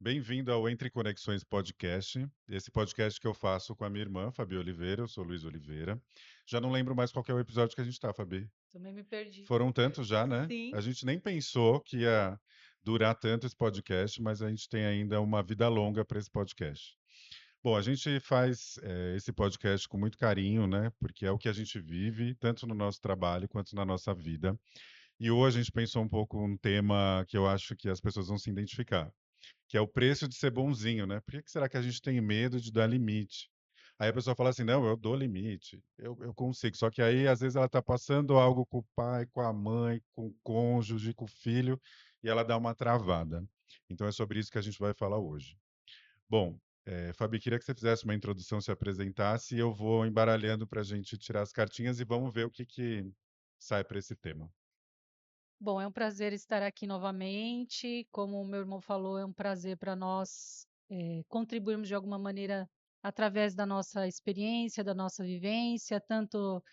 Bem-vindo ao Entre Conexões Podcast. Esse podcast que eu faço com a minha irmã, Fabi Oliveira. Eu sou Luiz Oliveira. Já não lembro mais qual que é o episódio que a gente está, Fabi. Também me perdi. Foram tantos já, né? A Sim. gente nem pensou que ia durar tanto esse podcast, mas a gente tem ainda uma vida longa para esse podcast. Bom, a gente faz esse podcast com muito carinho, né? Porque é o que a gente vive, tanto no nosso trabalho quanto na nossa vida. E hoje a gente pensou um pouco um tema que eu acho que as pessoas vão se identificar, que é o preço de ser bonzinho, né? Por que será que a gente tem medo de dar limite? Aí a pessoa fala assim, não, eu dou limite, eu consigo. Só que aí, às vezes, ela está passando algo com o pai, com a mãe, com o cônjuge, com o filho, e ela dá uma travada. Então é sobre isso que a gente vai falar hoje. Bom, Fabi, queria que você fizesse uma introdução, se apresentasse, e eu vou embaralhando para a gente tirar as cartinhas e vamos ver o que sai para esse tema. Bom, é um prazer estar aqui novamente. Como o meu irmão falou, é um prazer para nós contribuirmos de alguma maneira através da nossa experiência, da nossa vivência, tanto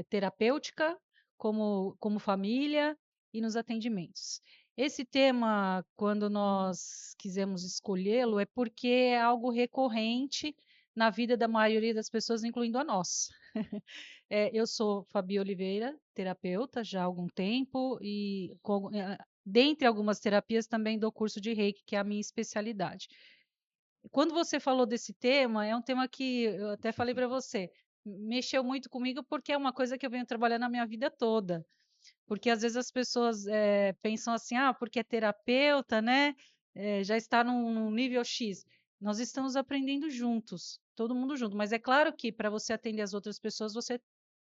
terapêutica como família e nos atendimentos. Esse tema, quando nós quisemos escolhê-lo, é porque é algo recorrente na vida da maioria das pessoas, incluindo a nossa. Eu sou Fabi Oliveira, terapeuta já há algum tempo e dentre algumas terapias também dou curso de Reiki, que é a minha especialidade. Quando você falou desse tema, é um tema que eu até falei para você, mexeu muito comigo porque é uma coisa que eu venho trabalhando a minha vida toda. Porque às vezes as pessoas pensam assim, ah, porque é terapeuta, né? Já está num nível X. Nós estamos aprendendo juntos, todo mundo junto. Mas é claro que para você atender as outras pessoas, você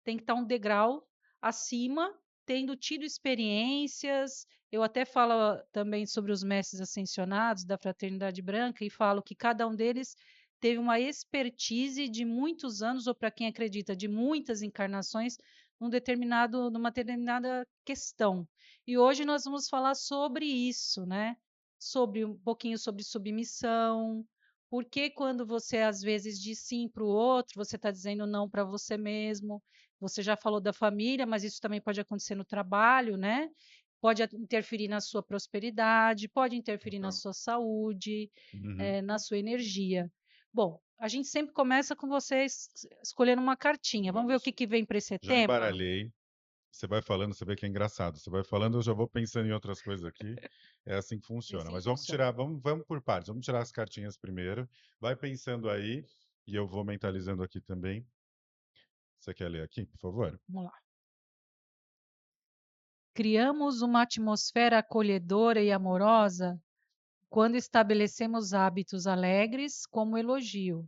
tem que estar um degrau acima, tendo tido experiências. Eu até falo também sobre os mestres ascensionados da Fraternidade Branca e falo que cada um deles teve uma expertise de muitos anos, ou para quem acredita, de muitas encarnações, numa determinada questão. E hoje nós vamos falar sobre isso, né? Sobre um pouquinho sobre submissão, porque quando você às vezes diz sim para o outro, você está dizendo não para você mesmo. Você já falou da família, mas isso também pode acontecer no trabalho, né? Pode interferir na sua prosperidade, pode interferir na Total. sua saúde, Uhum. na sua energia. Bom, a gente sempre começa com você escolhendo uma cartinha. Vamos ver o que, Vamos. que vem para esse Já tema? embaralhei. Você vai falando, você vê que é engraçado. Você vai falando, eu já vou pensando em outras coisas aqui. É assim que É funciona. assim que Mas vamos funciona. tirar, vamos por partes. Vamos tirar as cartinhas primeiro. Vai pensando aí e eu vou mentalizando aqui também. Você quer ler aqui, por favor? Vamos lá. Criamos uma atmosfera acolhedora e amorosa quando estabelecemos hábitos alegres como elogio.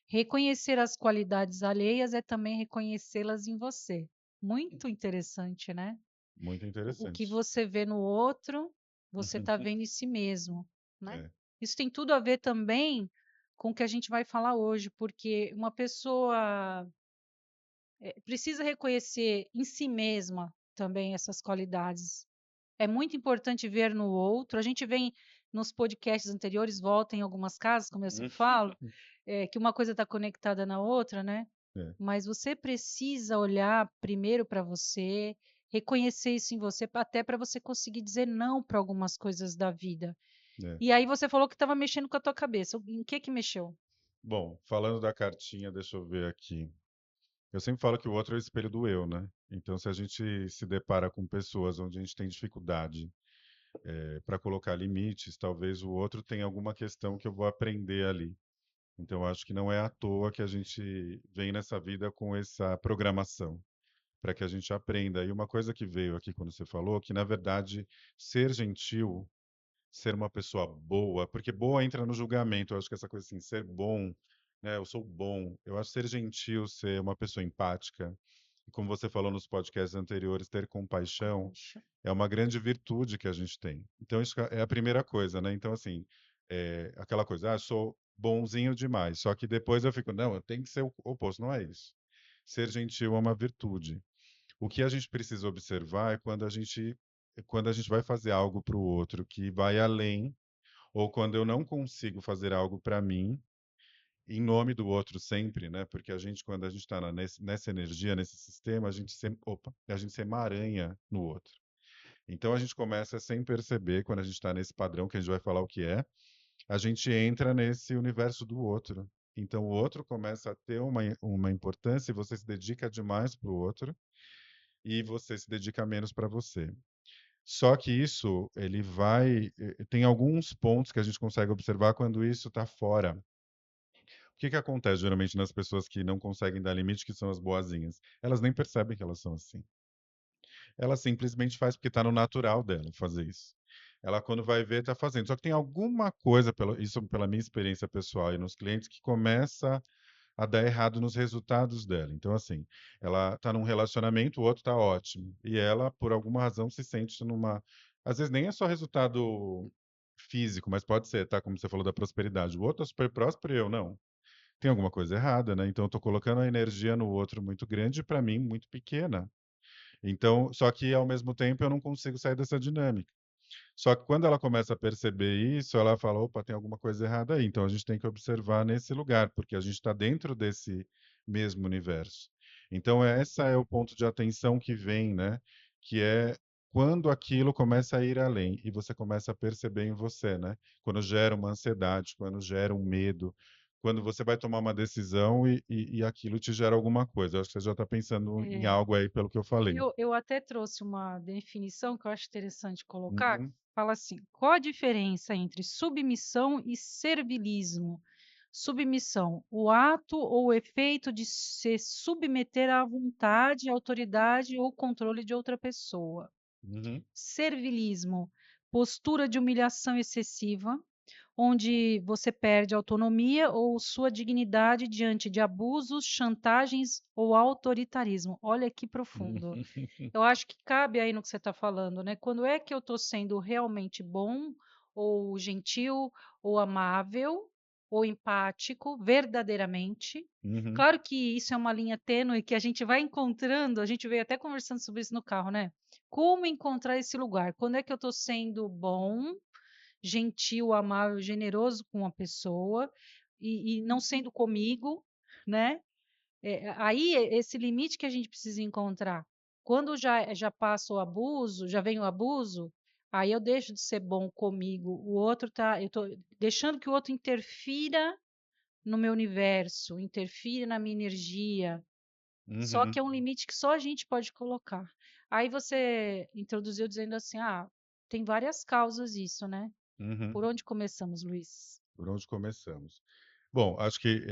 Reconhecer as qualidades alheias é também reconhecê-las em você. Muito interessante, né? Muito O que interessante. você vê no outro, você está vendo em si mesmo, né? É, Isso tem tudo a ver também com o que a gente vai falar hoje, porque uma pessoa precisa reconhecer em si mesma também essas qualidades. É muito importante ver no outro. A gente vem nos podcasts anteriores, volta em algumas casas, como eu sempre falo, que uma coisa está conectada na outra, né? é, Mas você precisa olhar primeiro para você, reconhecer isso em você, até para você conseguir dizer não para algumas coisas da vida. é. E aí você falou que estava mexendo com a tua cabeça. Em que mexeu? Bom, falando da cartinha, deixa eu ver aqui. Eu sempre falo que o outro é o espelho do eu, né? Então, se a gente se depara com pessoas onde a gente tem dificuldade para colocar limites, talvez o outro tenha alguma questão que eu vou aprender ali. Então, acho que não é à toa que a gente vem nessa vida com essa programação, para que a gente aprenda. E uma coisa que veio aqui quando você falou, que na verdade ser gentil, ser uma pessoa boa, porque boa entra no julgamento, eu acho que essa coisa assim, ser bom, né, eu sou bom, eu acho ser gentil, ser uma pessoa empática, e como você falou nos podcasts anteriores, ter compaixão Compaixão. é uma grande virtude que a gente tem. Então, isso é a primeira coisa, né? Então, assim, aquela coisa, sou bonzinho demais, só que depois eu fico, não, eu tenho que ser o oposto, não é isso. Ser gentil é uma virtude. O que a gente precisa observar é quando a gente vai fazer algo para o outro que vai além, ou quando eu não consigo fazer algo para mim, em nome do outro sempre, né? Porque a gente, quando a gente está nessa energia, nesse sistema, a gente se emaranha no outro. Então a gente começa sem perceber, quando a gente está nesse padrão, que a gente vai falar o que é, a gente entra nesse universo do outro. Então o outro começa a ter uma importância e você se dedica demais para o outro e você se dedica menos para você. Só que isso, ele vai tem alguns pontos que a gente consegue observar quando isso está fora. O que que acontece geralmente nas pessoas que não conseguem dar limite, que são as boazinhas? Elas nem percebem que elas são assim. Ela simplesmente faz porque está no natural dela fazer isso. Ela quando vai ver está fazendo. Só que tem alguma coisa, isso pela minha experiência pessoal e nos clientes, que começa a dar errado nos resultados dela. Então, assim, ela está num relacionamento, o outro está ótimo. E ela, por alguma razão, se sente numa. Às vezes nem é só resultado físico, mas pode ser, tá? Como você falou da prosperidade. O outro é super próspero e eu não. Tem alguma coisa errada, né? Então, eu estou colocando a energia no outro muito grande e, para mim, muito pequena. Então, só que ao mesmo tempo eu não consigo sair dessa dinâmica. Só que quando ela começa a perceber isso, ela fala: "Opa, tem alguma coisa errada aí". Então a gente tem que observar nesse lugar, porque a gente está dentro desse mesmo universo. Então essa é o ponto de atenção que vem, né, que é quando aquilo começa a ir além e você começa a perceber em você, né, quando gera uma ansiedade, quando gera um medo, quando você vai tomar uma decisão e aquilo te gera alguma coisa. Eu acho que você já está pensando em É. algo aí pelo que eu falei. Eu até trouxe uma definição que eu acho interessante colocar, que Uhum, fala assim: qual a diferença entre submissão e servilismo? Submissão, o ato ou o efeito de se submeter à vontade, autoridade ou controle de outra pessoa. uhum, Servilismo, postura de humilhação excessiva, onde você perde autonomia ou sua dignidade diante de abusos, chantagens ou autoritarismo. Olha que profundo. uhum, Eu acho que cabe aí no que você está falando, né? Quando é que eu estou sendo realmente bom, ou gentil, ou amável, ou empático, verdadeiramente? uhum. Claro que isso é uma linha tênue que a gente vai encontrando, a gente veio até conversando sobre isso no carro, né? Como encontrar esse lugar? Quando é que eu estou sendo bom, gentil, amável, generoso com a pessoa e não sendo comigo, né? Aí esse limite que a gente precisa encontrar. Quando já passa o abuso, já vem o abuso, aí eu deixo de ser bom comigo. O outro tá, eu estou deixando que o outro interfira no meu universo, interfira na minha energia. Só que Uhum, é um limite que só a gente pode colocar. Aí você introduziu dizendo assim: "Ah, tem várias causas isso, né?" uhum. Por onde começamos, Luiz? Por onde começamos? Bom, acho que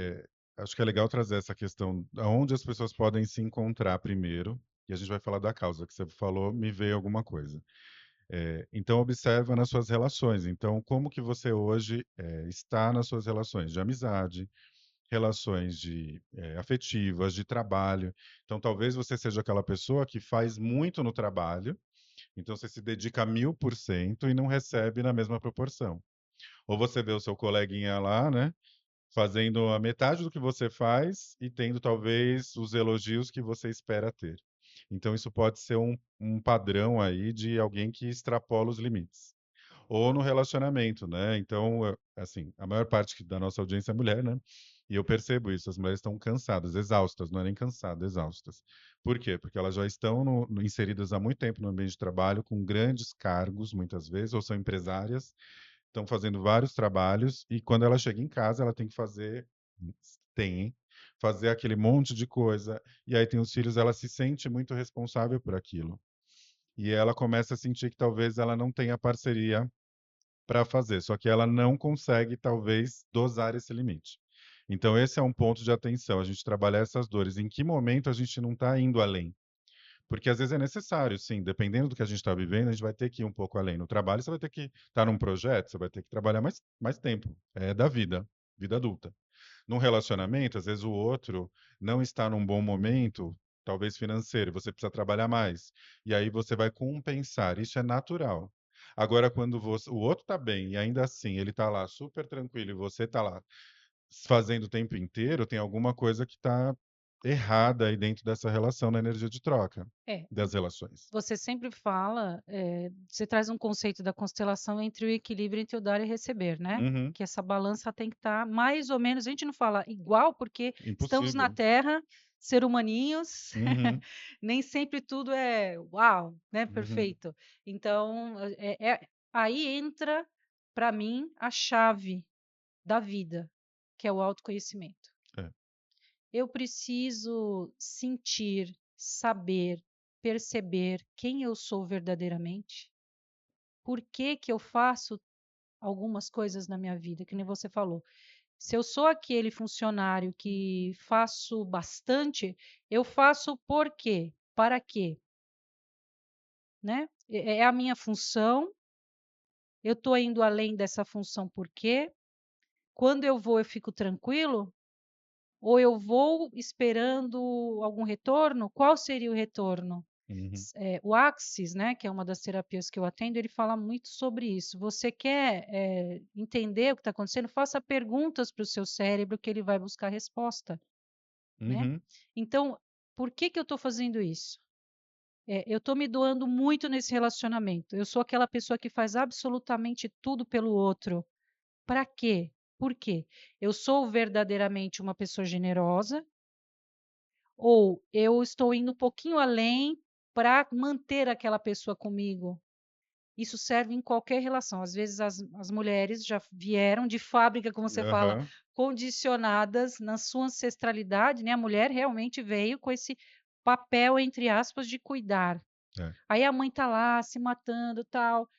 é legal trazer essa questão aonde as pessoas podem se encontrar primeiro, e a gente vai falar da causa que você falou, me veio alguma coisa. Então observa nas suas relações. Então, como que você hoje, está nas suas relações de amizade, relações afetivas, de trabalho. Então, talvez você seja aquela pessoa que faz muito no trabalho, então você se dedica 1000% e não recebe na mesma proporção. Ou você vê o seu coleguinha lá, né, fazendo a metade do que você faz e tendo talvez os elogios que você espera ter. Então isso pode ser um padrão aí de alguém que extrapola os limites. Ou no relacionamento, né, então, assim, a maior parte da nossa audiência é mulher, né, e eu percebo isso, as mulheres estão cansadas, exaustas, não é nem cansada, exaustas. Por quê? Porque elas já estão inseridas há muito tempo no ambiente de trabalho, com grandes cargos, muitas vezes, ou são empresárias, estão fazendo vários trabalhos e quando ela chega em casa, ela tem que tem, fazer aquele monte de coisa, e aí tem os filhos, ela se sente muito responsável por aquilo. E ela começa a sentir que talvez ela não tenha parceria para fazer, só que ela não consegue talvez dosar esse limite. Então esse é um ponto de atenção, a gente trabalhar essas dores, em que momento a gente não está indo além. Porque às vezes é necessário, sim, dependendo do que a gente está vivendo, a gente vai ter que ir um pouco além. No trabalho, você vai ter que estar num projeto, você vai ter que trabalhar mais tempo. É da vida, vida adulta. Num relacionamento, às vezes o outro não está num bom momento, talvez financeiro, você precisa trabalhar mais. E aí você vai compensar, isso é natural. Agora, quando o outro está bem e ainda assim ele está lá super tranquilo e você está lá fazendo o tempo inteiro, tem alguma coisa que está errada aí dentro dessa relação, na energia de troca É, das relações. você sempre fala, você traz um conceito da constelação entre o equilíbrio entre o dar e receber, né? Uhum. Que essa balança tem que estar mais ou menos, a gente não fala igual, porque estamos na Impossível. Terra, ser humaninhos, Uhum, nem sempre tudo é uau, né? uhum, Perfeito. Então, aí entra, para mim, a chave. da vida, que é o autoconhecimento. É. Eu preciso sentir, saber, perceber quem eu sou verdadeiramente, por que que eu faço algumas coisas na minha vida, que nem você falou. Se eu sou aquele funcionário que faço bastante, eu faço por quê? Para quê? Né? É a minha função, eu estou indo além dessa função por quê? Quando eu fico tranquilo? Ou eu vou esperando algum retorno? Qual seria o retorno? Uhum. O Axis, né, que é uma das terapias que eu atendo, ele fala muito sobre isso. Você quer entender o que está acontecendo? Faça perguntas para o seu cérebro que ele vai buscar resposta, né? Uhum. Então, por que que eu estou fazendo isso? Eu estou me doando muito nesse relacionamento. Eu sou aquela pessoa que faz absolutamente tudo pelo outro. Para quê? Por quê? Eu sou verdadeiramente uma pessoa generosa ou eu estou indo um pouquinho além para manter aquela pessoa comigo? Isso serve em qualquer relação. Às vezes as mulheres já vieram de fábrica, como você fala, Aham. condicionadas na sua ancestralidade, né? A mulher realmente veio com esse papel, entre aspas, de cuidar. É. Aí a mãe tá lá se matando, tal.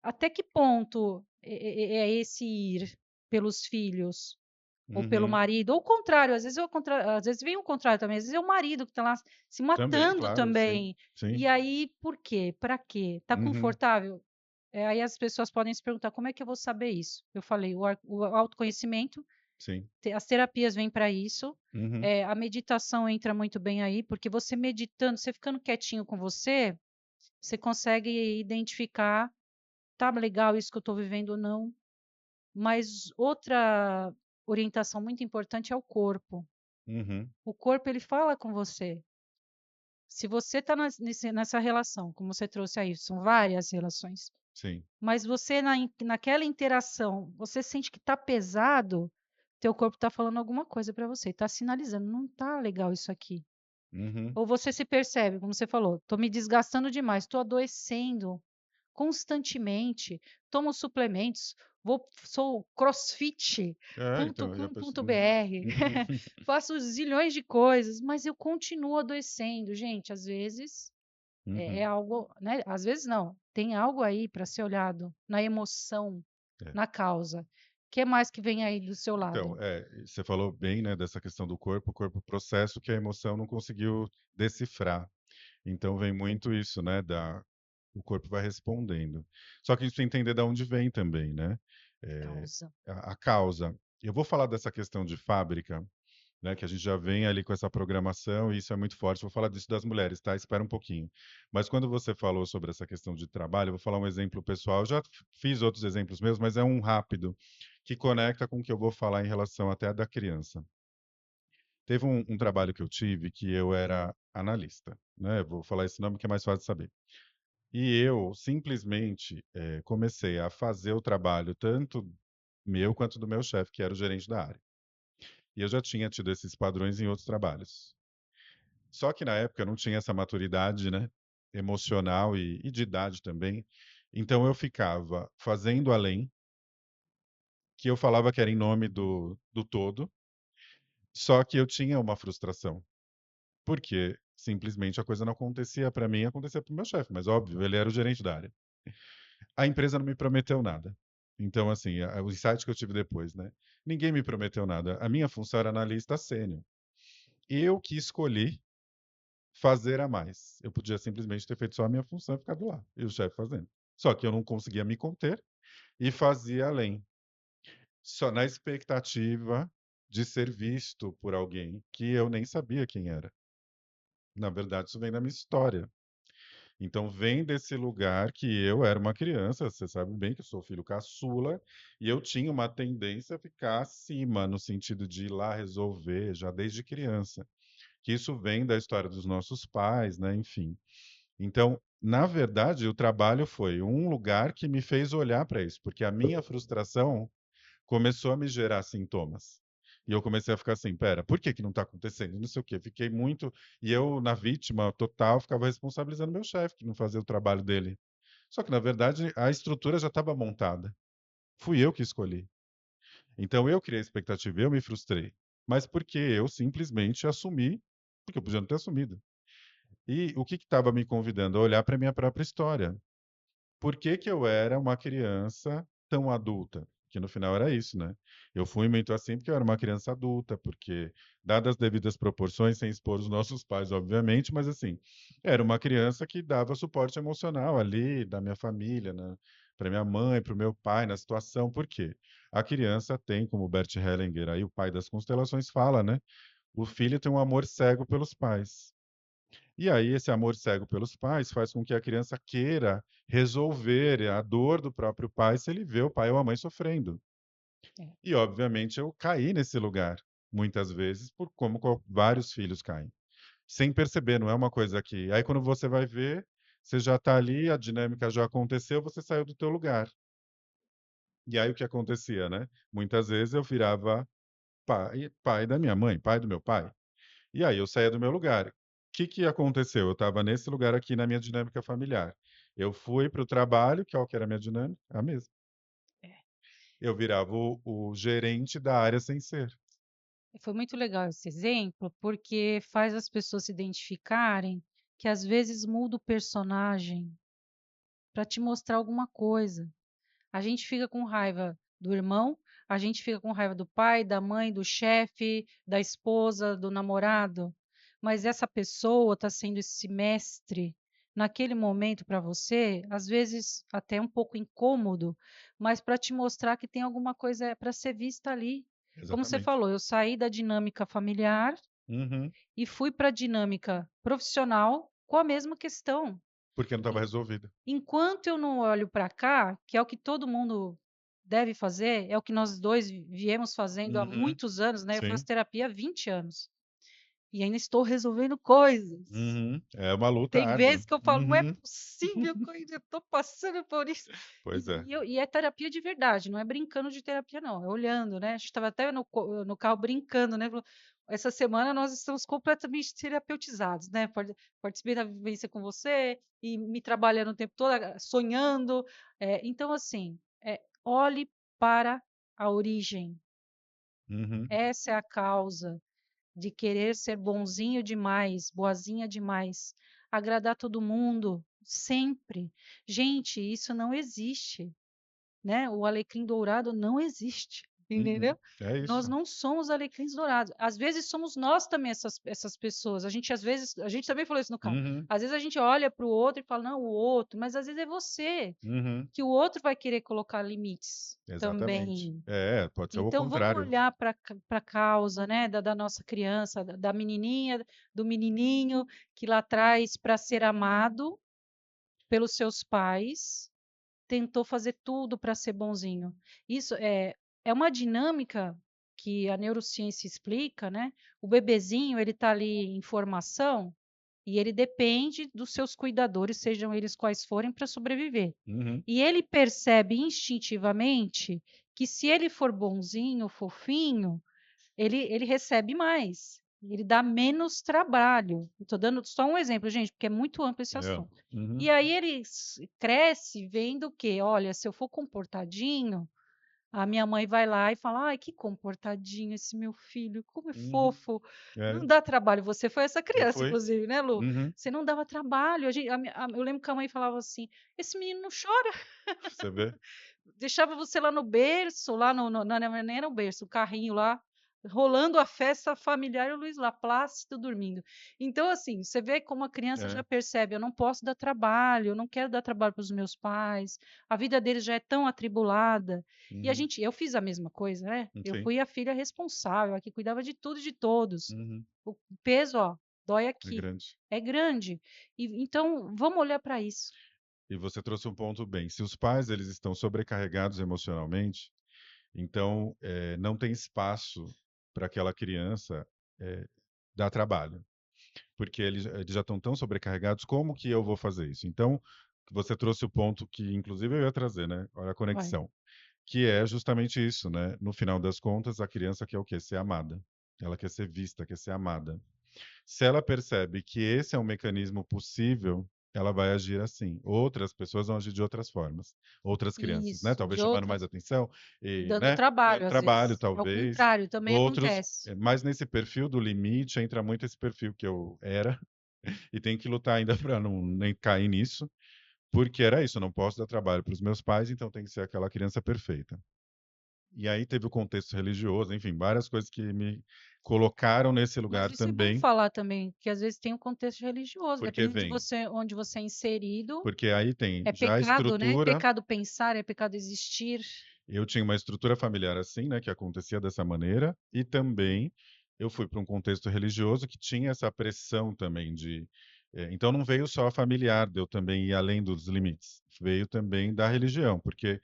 Até que ponto é esse ir pelos filhos ou pelo Uhum. marido? Ou o contrário, às vezes vem o contrário também, às vezes é o marido que está lá se Também, matando claro, sim, também. sim. E aí, por quê? Para quê? Tá Uhum. confortável? Aí as pessoas podem se perguntar: "Como é que eu vou saber isso?". Eu falei: o autoconhecimento, Sim. as terapias vêm para isso, Uhum. a meditação entra muito bem aí, porque você meditando, você ficando quietinho com você, você consegue identificar: "Tá legal isso que eu estou vivendo ou não". Mas outra orientação muito importante é o corpo. Uhum. O corpo ele fala com você. Se você está nessa relação, como você trouxe aí, são várias relações, Sim. mas você naquela interação, você sente que está pesado, teu corpo está falando alguma coisa para você, está sinalizando, não está legal isso aqui. Uhum. Ou você se percebe, como você falou, estou me desgastando demais, estou adoecendo constantemente, tomo suplementos, sou É, então, e a crossfit.com.br, pessoa uhum. faço zilhões de coisas, mas eu continuo adoecendo. Gente, às vezes é Uhum. algo, né? Às vezes não, tem algo aí para ser olhado na emoção, É. na causa. O que mais que vem aí do seu Então, lado? você falou bem, né, dessa questão do corpo, o corpo processa o que a emoção não conseguiu decifrar. Então vem muito isso, né, o corpo vai respondendo. Só que a gente tem que entender de onde vem também, né, eh, Causa. a causa. Eu vou falar dessa questão de fábrica, né, que a gente já vem ali com essa programação e isso é muito forte. Vou falar disso das mulheres, tá? Espera um pouquinho. Mas quando você falou sobre essa questão de trabalho, eu vou falar um exemplo pessoal. Eu já fiz outros exemplos meus, mas é um rápido que conecta com o que eu vou falar em relação até a da criança. Teve um trabalho que eu tive que eu era analista, né? Vou falar esse nome que é mais fácil de saber. E eu simplesmente comecei a fazer o trabalho tanto meu quanto do meu chefe, que era o gerente da área. E eu já tinha tido esses padrões em outros trabalhos. Só que na época eu não tinha essa maturidade, né, emocional e de idade também. Então eu ficava fazendo além, que eu falava que era em nome do todo, só que eu tinha uma frustração, porque simplesmente a coisa não acontecia para mim, acontecia para o meu chefe, mas óbvio, ele era o gerente da área. A empresa não me prometeu nada. Então, assim, o insight que eu tive depois, né? Ninguém me prometeu nada. A minha função era analista sênior. Eu que escolhi fazer a mais. Eu podia simplesmente ter feito só a minha função e ficado lá, e o chefe fazendo. Só que eu não conseguia me conter e fazia além, só na expectativa de ser visto por alguém que eu nem sabia quem era. Na verdade, isso vem da minha história. Então, vem desse lugar que eu era uma criança, você sabe bem que eu sou filho caçula, e eu tinha uma tendência a ficar acima, no sentido de ir lá resolver, já desde criança. Que isso vem da história dos nossos pais, né, enfim. Então, na verdade, o trabalho foi um lugar que me fez olhar para isso, porque a minha frustração começou a me gerar sintomas. E eu comecei a ficar assim, espera, por que que não está acontecendo? Não sei o quê. Fiquei muito e eu, na vítima total, ficava responsabilizando meu chefe, que não fazia o trabalho dele. Só que, na verdade, a estrutura já estava montada. Fui eu que escolhi. Então eu criei a expectativa, eu me frustrei, mas porque eu simplesmente assumi, porque eu podia não ter assumido. E o que estava me convidando a olhar para a minha própria história. Por que que eu era uma criança tão adulta? Que no final era isso, né. Eu fui muito assim, porque eu era uma criança adulta, porque, dadas as devidas proporções, sem expor os nossos pais, obviamente, mas assim, era uma criança que dava suporte emocional ali, da minha família, né, para minha mãe, para o meu pai, na situação. Por quê? A criança tem, como o Bert Hellinger, aí o pai das constelações fala, né, o filho tem um amor cego pelos pais. E aí esse amor cego pelos pais faz com que a criança queira resolver a dor do próprio pai se ele vê o pai ou a mãe sofrendo. É. E obviamente eu caí nesse lugar, muitas vezes, por como vários filhos caem, sem perceber, não é uma coisa que aí quando você vai ver, você já está ali, a dinâmica já aconteceu, você saiu do teu lugar. E aí o que acontecia, né, muitas vezes eu virava pai da minha mãe, pai do meu pai. E aí eu saía do meu lugar. O que que aconteceu? Eu estava nesse lugar aqui na minha dinâmica familiar. Eu fui para o trabalho, qual que era a minha dinâmica? A mesma. É. Eu virava o gerente da área sem ser. Foi muito legal esse exemplo, porque faz as pessoas se identificarem que às vezes muda o personagem para te mostrar alguma coisa. A gente fica com raiva do irmão, a gente fica com raiva do pai, da mãe, do chefe, da esposa, do namorado, mas essa pessoa está sendo esse mestre naquele momento para você, às vezes até um pouco incômodo, mas para te mostrar que tem alguma coisa para ser vista ali. Como você Exatamente. falou, eu saí da dinâmica familiar Uhum. e fui para a dinâmica profissional com a mesma questão. Porque não estava resolvido. Enquanto eu não olho para cá, que é o que todo mundo deve fazer, é o que nós 2 viemos fazendo há Uhum. muitos anos, né, eu faço Sim. terapia há 20 anos, e ainda estou resolvendo coisas. Uhum. É uma luta Tem árdua. vezes que eu falo: "Não é Uhum. possível que eu ainda estou passando por isso". Pois é. E é terapia de verdade, não é brincando de terapia não, é olhando, né, a gente estava até no carro brincando, né, falou: "Essa semana nós estamos completamente terapeutizados, né, participei da vivência com você e me trabalhando o tempo todo, sonhando". Então assim, olhe para a origem, Uhum. essa é a causa de querer ser bonzinho demais, boazinha demais, agradar todo mundo, sempre. Gente, isso não existe, né, o alecrim dourado não existe, Uhum. entendeu? É Nós isso. não somos alecrins dourados. Às vezes somos nós também essas pessoas. A gente também falou isso no carro. Uhum. Às vezes a gente olha para o outro e fala: "Não, o outro", mas às vezes é você, Uhum. que o outro vai querer colocar limites Exatamente. também. É, pode ser o Então vamos contrário. olhar para a causa, né, da nossa criança, da menininha, do menininho que lá atrás, para ser amado pelos seus pais, tentou fazer tudo para ser bonzinho. Isso é uma dinâmica que a neurociência explica, né, o bebezinho ele está ali em formação, e ele depende dos seus cuidadores, sejam eles quais forem, para sobreviver. Uhum. E ele percebe instintivamente que se ele for bonzinho, fofinho, ele recebe mais, ele dá menos trabalho. Estou dando só um exemplo, gente, porque é muito amplo esse É. assunto. Uhum. E aí ele cresce vendo que, olha, se eu for comportadinho, a minha mãe vai lá e fala: "Ai, que comportadinho esse meu filho, como é Uhum. fofo, É, não dá trabalho". Você foi essa eu criança, fui. inclusive, né, Lu? Uhum. Você não dava trabalho, a gen a mi a eu lembro que a mãe falava assim: "Esse menino não chora". Você vê? Deixava você lá no berço, lá no nem era o berço, o carrinho lá, rolando a festa familiar e o Luiz lá plácido dormindo. Então, assim, você vê como a criança já É. percebe: "Eu não posso dar trabalho, eu não quero dar trabalho para os meus pais, a vida deles já é tão atribulada". E Uhum. eu fiz a mesma coisa, né, eu Sim. fui a filha responsável, a que cuidava de tudo e de todos. Uhum. O peso, ó, dói É aqui, grande. é grande. Então vamos olhar para isso. E você trouxe um ponto bem, se os pais eles estão sobrecarregados emocionalmente, então, não tem espaço para aquela criança, eh, dar trabalho, porque eles já estão tão sobrecarregados, como que eu vou fazer isso? Então, você trouxe o ponto que inclusive eu ia trazer, né, olha a Vai. conexão, que é justamente isso, né, no final das contas a criança quer o quê? Ser amada. Ela quer ser vista, quer ser amada. Se ela percebe que esse é um mecanismo possível, ela vai agir assim. Outras pessoas vão agir de outras formas. Outras crianças, né? Isso, Talvez de chamando outras mais atenção e, dando né, dando trabalho às trabalho, vezes. É o talvez. contrário, também Outros, acontece. mas nesse perfil do limite entra muito esse perfil que eu era e tenho que lutar ainda para não nem cair nisso, porque era isso, eu não posso dar trabalho para os meus pais, então tem que ser aquela criança perfeita. E aí teve o contexto religioso, enfim, várias coisas que me colocaram nesse Mas lugar isso é bom também, falar também, que às vezes tem um contexto religioso, porque dependendo de vem, você onde você é inserido, porque aí tem é já a pecado, né, é estrutura. pecado pensar, é pecado existir. Eu tinha uma estrutura familiar assim, né, que acontecia dessa maneira, e também eu fui para um contexto religioso que tinha essa pressão também de. Então não veio só familiar, de eu também ir além dos limites, veio também da religião, porque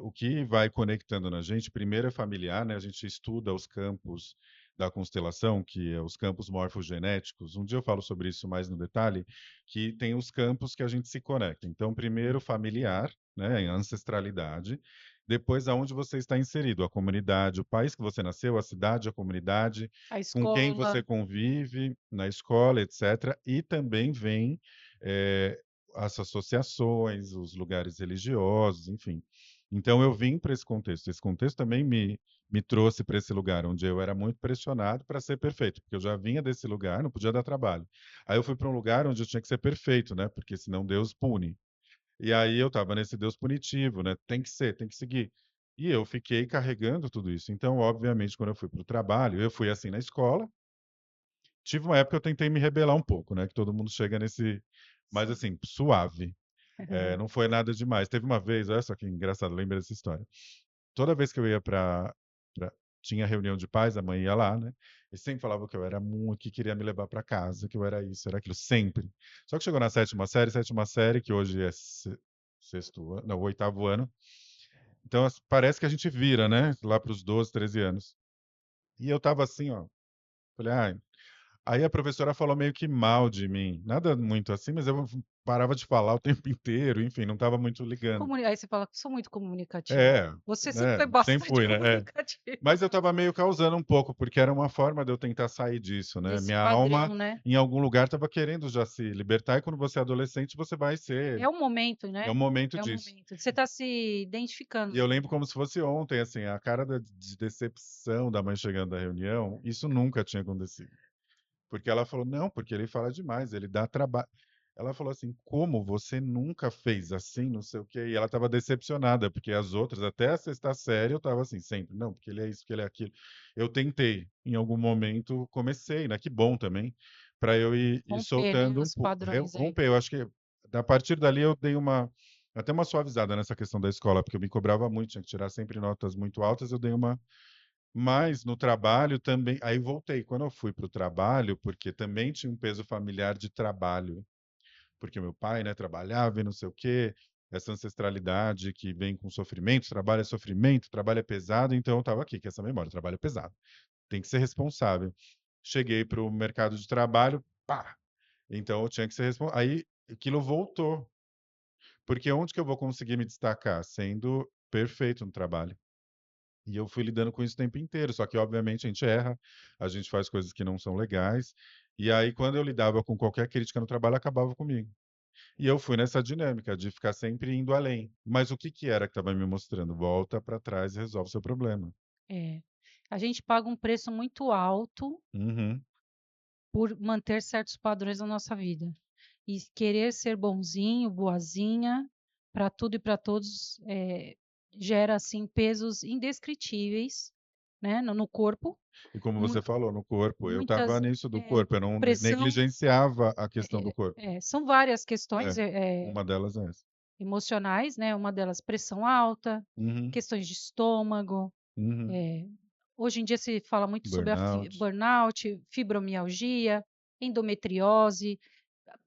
o que vai conectando na gente, primeiro é familiar, né? A gente estuda os campos da constelação, que é os campos morfogenéticos. Um dia eu falo sobre isso mais no detalhe, que tem os campos que a gente se conecta. Então, primeiro familiar, né, em ancestralidade, depois aonde você está inserido, a comunidade, o país que você nasceu, a cidade, a comunidade, A com quem escola, você convive, na escola, etc. E também vem as associações, os lugares religiosos, enfim. Então eu vim para esse contexto. Esse contexto também me trouxe para esse lugar onde eu era muito pressionado para ser perfeito, porque eu já vinha desse lugar, não podia dar trabalho. Aí eu fui para um lugar onde eu tinha que ser perfeito, né? Porque senão Deus pune. E aí eu estava nesse Deus punitivo, né? Tem que ser, tem que seguir. E eu fiquei carregando tudo isso. Então, obviamente, quando eu fui para o trabalho, eu fui assim na escola. Tive uma época que eu tentei me rebelar um pouco, né? Que todo mundo chega nesse, mas sim. assim, suave. Não foi nada demais. Teve uma vez, olha só que engraçado, lembra dessa história. Toda vez que eu ia tinha reunião de pais, a mãe ia lá, né? E sempre falava que eu era muito, que queria me levar para casa, que eu era isso, era aquilo, sempre. Só que chegou na sétima série, que hoje é sexto ano, não, oitavo ano. Então, parece que a gente vira, né? Lá para os 12, 13 anos. E eu tava assim, ó. Falei, ah, aí a professora falou meio que mal de mim. Nada muito assim, mas eu parava de falar o tempo inteiro, enfim, não estava muito ligando. Aí você fala: "Sou muito comunicativo". É, Você sempre né, foi sempre bastante fui, né, é. comunicativo. Mas eu estava meio causando um pouco, porque era uma forma de eu tentar sair disso, né. Desse Minha alma, padrão, né. em algum lugar, estava querendo já se libertar, e quando você é adolescente, você vai ser É o momento, é o né, momento é o disso. momento. Você está se E identificando. eu lembro como se fosse ontem, assim, a cara de decepção da mãe chegando da reunião, isso nunca tinha acontecido. Porque ela falou: "Não, porque ele fala demais, ele dá trabalho". Ela falou assim: "Como você nunca fez assim, não sei o quê", e ela estava decepcionada, porque as outras, até a sexta série, eu estava assim sempre: "Não, porque ele é isso, porque ele é aquilo". Eu tentei, em algum momento comecei, né, que bom também, para eu ir Romper, né, soltando um os pouco, padrões aí. romper. Eu acho que a partir dali eu dei até uma suavizada nessa questão da escola, porque eu me cobrava muito, tinha que tirar sempre notas muito altas, eu dei uma, mas no trabalho também, aí voltei. Quando eu fui para o trabalho, porque também tinha um peso familiar de trabalho, porque meu pai, né, trabalhava e não sei o quê, essa ancestralidade que vem com sofrimento, trabalho é pesado, então eu estava aqui, com essa memória, trabalho é pesado, tem que ser responsável. Cheguei para o mercado de trabalho, pá! Então eu tinha que ser responsável. Aí aquilo voltou, porque onde que eu vou conseguir me destacar? Sendo perfeito no trabalho. E eu fui lidando com isso o tempo inteiro, só que obviamente a gente erra, a gente faz coisas que não são legais, e aí quando eu lidava com qualquer crítica no trabalho, acabava comigo. E eu fui nessa dinâmica de ficar sempre indo além. Mas o que que era que estava me mostrando? Volta para trás e resolve o seu problema. É. A gente paga um preço muito alto Uhum. por manter certos padrões na nossa vida. E querer ser bonzinho, boazinha, para tudo e para todos, gera, assim, pesos indescritíveis, né, no corpo. E como Mui você falou, no corpo, eu estava muitas nisso do corpo, eu não pressão, negligenciava a questão do corpo. são várias É, questões, uma delas é essa. emocionais, né, uma delas pressão alta, Uhum, questões de estômago, uhum. hoje em dia se fala muito sobre a Burnout, burnout, fibromialgia, endometriose,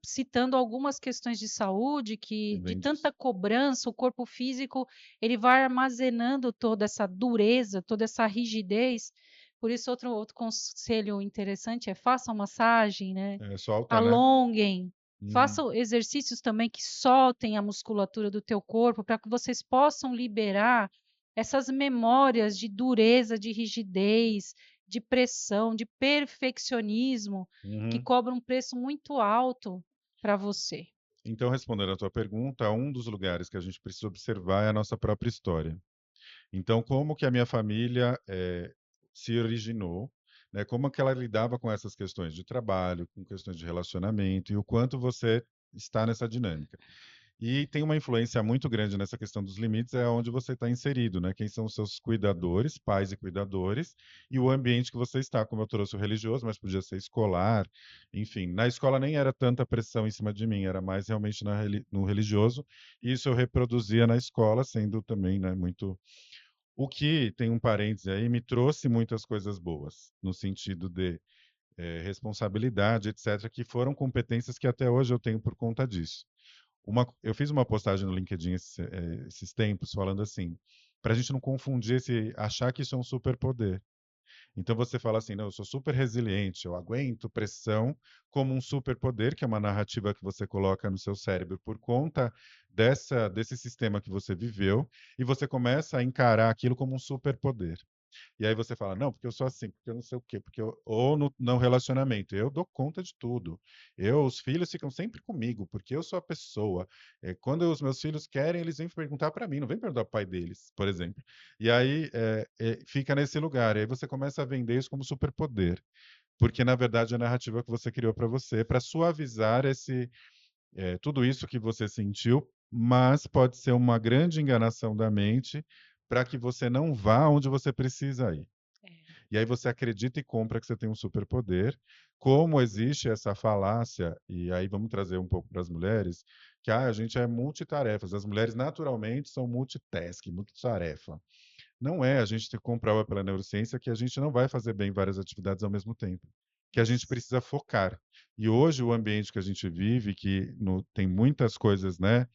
citando algumas questões de saúde que que, de vem tanta disso. cobrança, o corpo físico, ele vai armazenando toda essa dureza, toda essa rigidez. Por isso, outro conselho interessante é façam massagem, né? É, solta, né? Alonguem, Uhum, façam exercícios também que soltem a musculatura do teu corpo para que vocês possam liberar essas memórias de dureza, de rigidez, de pressão, de perfeccionismo que uhum. cobram um preço muito alto para você. Então, respondendo à tua pergunta, um dos lugares que a gente precisa observar é a nossa própria história. Então, como que a minha família, se originou, né, como que ela lidava com essas questões de trabalho, com questões de relacionamento e o quanto você está nessa dinâmica. E tem uma influência muito grande nessa questão dos limites, é onde você está inserido, né? Quem são os seus cuidadores, pais e cuidadores, e o ambiente que você está, como eu trouxe o religioso, mas podia ser escolar, enfim. Na escola nem era tanta pressão em cima de mim, era mais realmente no religioso, e isso eu reproduzia na escola, sendo também, né, muito. O que, tem um parêntese aí, me trouxe muitas coisas boas, no sentido de responsabilidade, etc., que foram competências que até hoje eu tenho por conta disso. Eu fiz uma postagem no LinkedIn esses tempos falando assim, para a gente não confundir achar que isso é um superpoder. Então você fala assim, não, eu sou super resiliente, eu aguento pressão como um superpoder, que é uma narrativa que você coloca no seu cérebro por conta desse sistema que você viveu, e você começa a encarar aquilo como um superpoder. E aí você fala, não, porque eu sou assim, porque eu não sei o quê, porque ou no relacionamento, eu dou conta de tudo. Os filhos ficam sempre comigo, porque eu sou a pessoa. Quando os meus filhos querem, eles vêm perguntar para mim, não vem perguntar para o pai deles, por exemplo. E aí fica nesse lugar. E aí você começa a vender isso como superpoder, porque na verdade é a narrativa que você criou para você, para suavizar tudo isso que você sentiu, mas pode ser uma grande enganação da mente para que você não vá onde você precisa ir. É. E aí você acredita e compra que você tem um superpoder. Como existe essa falácia, e aí vamos trazer um pouco para as mulheres, que a gente é multitarefas. As mulheres naturalmente são multitask, multitarefa. Não é, a gente comprova pela neurociência que a gente não vai fazer bem várias atividades ao mesmo tempo, que a gente Isso. precisa focar. E hoje o ambiente que a gente vive, que tem muitas coisas, né,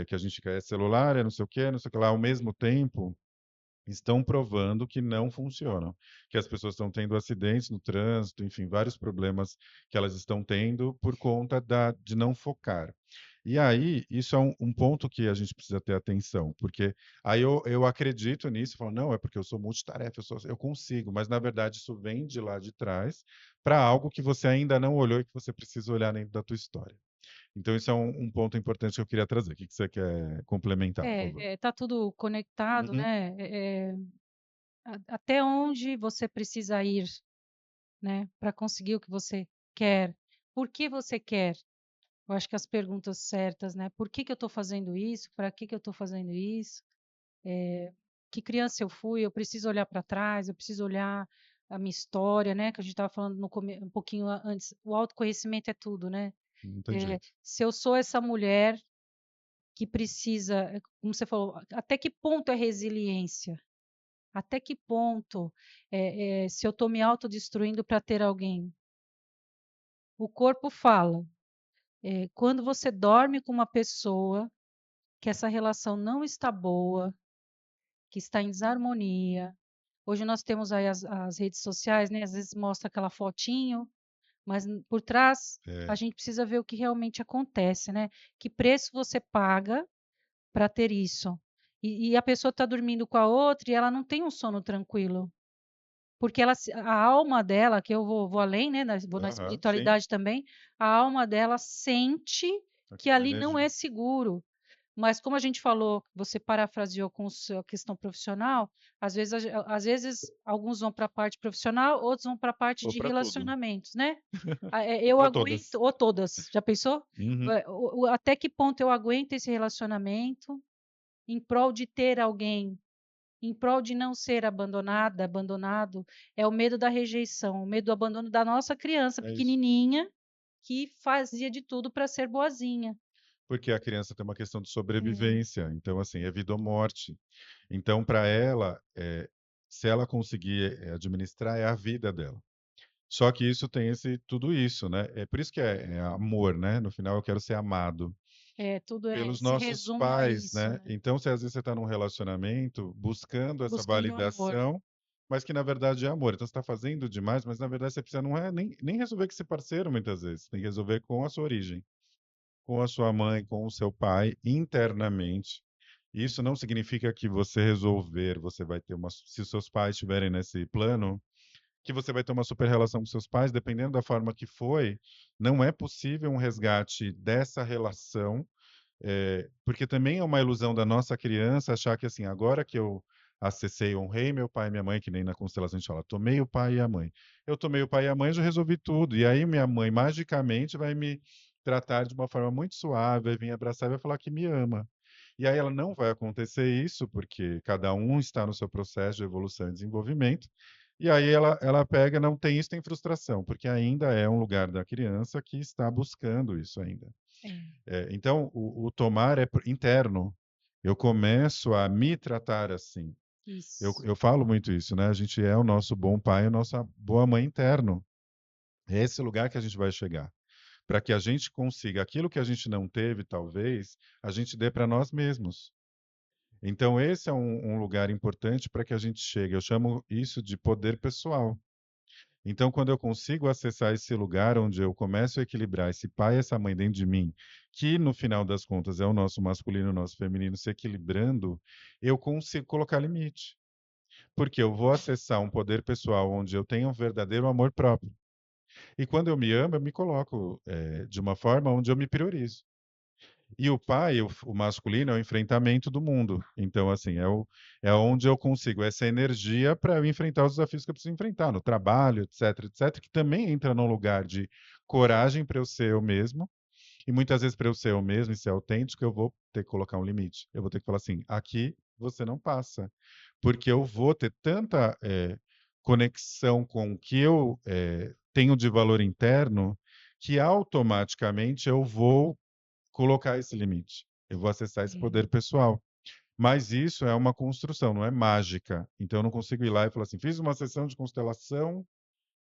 que a gente quer, celular, é não sei o quê, não sei o que lá, ao mesmo tempo, estão provando que não funcionam, que as pessoas estão tendo acidentes no trânsito, enfim, vários problemas que elas estão tendo por conta de não focar. E aí, isso é um ponto que a gente precisa ter atenção, porque aí eu acredito nisso, falo, não, é porque eu sou multitarefa, eu consigo, mas na verdade isso vem de lá de trás para algo que você ainda não olhou e que você precisa olhar dentro da tua história. Então, isso é um ponto importante que eu queria trazer. O que que você quer complementar, por favor? Tá tudo conectado, Uhum. né? Até onde você precisa ir, né, para conseguir o que você quer? Por que você quer? Eu acho que as perguntas certas, né? Por que que eu estou fazendo isso? Para que que eu estou fazendo isso? Que criança eu fui? Eu preciso olhar para trás, eu preciso olhar a minha história, né? Que a gente estava falando um pouquinho antes. O autoconhecimento é tudo, né? Não tem jeito. Se eu sou essa mulher que precisa, como você falou, até que ponto é resiliência? Até que ponto, se eu estou me autodestruindo para ter alguém? O corpo fala. Quando você dorme com uma pessoa que essa relação não está boa, que está em desarmonia. Hoje nós temos aí as redes sociais, né? Às vezes mostra aquela fotinho, mas por trás a É, gente precisa ver o que realmente acontece, né? Que preço você paga para ter isso? E a pessoa está dormindo com a outra e ela não tem um sono tranquilo. Porque a alma dela, que eu vou além, né? Vou na aham, sim, espiritualidade também, a alma dela sente que aquela ali não energia. é seguro. Mas como a gente falou, você parafraseou com a questão profissional, às vezes alguns vão para a parte profissional, outros vão para a parte Ou de para tudo, relacionamentos, né? ou Eu para aguento, todas. ou todas, já pensou? Uhum. Até que ponto eu aguento esse relacionamento em prol de ter alguém, em prol de não ser abandonada, abandonado, é o medo da rejeição, o medo do abandono da nossa criança É isso. pequenininha que fazia de tudo para ser boazinha. Porque a criança tem uma questão de É. sobrevivência, então, assim, é vida ou morte. Então, para ela, se ela conseguir administrar, é a vida dela. Só que isso tem tudo isso, né? É por isso que é amor, né? No final, eu quero ser amado Tudo pelos se nossos resume a pais, isso, né? né, Então, se às vezes você está num relacionamento buscando essa buscando amor. validação, mas que na verdade é amor. Então, você está fazendo demais, mas na verdade você precisa não é nem resolver com esse parceiro muitas vezes. Tem que resolver com a sua origem, com a sua mãe, com o seu pai, internamente. Isso não significa que você resolver, você vai ter uma. Se os seus pais estiverem nesse plano, que você vai ter uma super relação com seus pais, dependendo da forma que foi, não é possível um resgate dessa relação, porque também é uma ilusão da nossa criança achar que assim, agora que eu acessei, honrei meu pai e minha mãe, que nem na constelação a gente fala, tomei o pai e a mãe. Eu tomei o pai e a mãe, já resolvi tudo. E aí minha mãe magicamente vai me tratar de uma forma muito suave, vai vir abraçar e vai falar que me ama. E aí ela não vai acontecer isso, porque cada um está no seu processo de evolução e desenvolvimento. E aí ela pega, não tem isso, tem frustração, porque ainda é um lugar da criança que está buscando isso ainda. É, Então, o tomar é interno. Eu começo a me tratar assim. Eu, isso. eu falo muito isso, né? A gente é o nosso bom pai, a nossa boa mãe interno. É esse lugar que a gente vai chegar. Para que a gente consiga aquilo que a gente não teve, talvez, a gente dê para nós mesmos. Então, esse é um lugar importante para que a gente chegue. Eu chamo isso de poder pessoal. Então, quando eu consigo acessar esse lugar onde eu começo a equilibrar esse pai e essa mãe dentro de mim, que no final das contas é o nosso masculino e o nosso feminino se equilibrando, eu consigo colocar limite. Porque eu vou acessar um poder pessoal onde eu tenho um verdadeiro amor próprio. E quando eu me amo, eu me coloco de uma forma onde eu me priorizo. E o pai, o masculino, é o enfrentamento do mundo. Então, assim, é onde eu consigo essa energia para eu enfrentar os desafios que eu preciso enfrentar, no trabalho, etc, etc, que também entra num lugar de coragem para eu ser eu mesmo. E muitas vezes, para eu ser eu mesmo e ser autêntico, eu vou ter que colocar um limite. Eu vou ter que falar assim: aqui você não passa. Porque eu vou ter tanta conexão com o que eu tenho de valor interno que automaticamente eu vou colocar esse limite. Eu vou acessar esse É, poder pessoal. Mas isso é uma construção, não é mágica. Então eu não consigo ir lá e falar assim: fiz uma sessão de constelação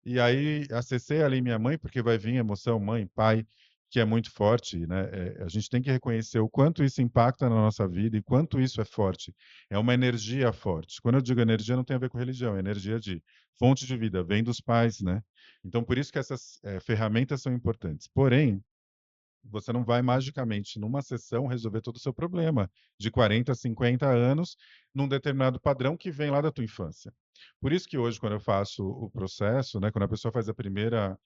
e aí acessei ali minha mãe, porque vai vir emoção, mãe, pai, que é muito forte, né? A gente tem que reconhecer o quanto isso impacta na nossa vida e quanto isso é forte. É uma energia forte. Quando eu digo energia, não tem a ver com religião, é energia de fonte de vida, vem dos pais, né? Então, por isso que essas ferramentas são importantes. Porém, você não vai magicamente, numa sessão, resolver todo o seu problema de 40, 50 anos, num determinado padrão que vem lá da tua infância. Por isso que hoje, quando eu faço o processo, né, quando a pessoa faz a primeira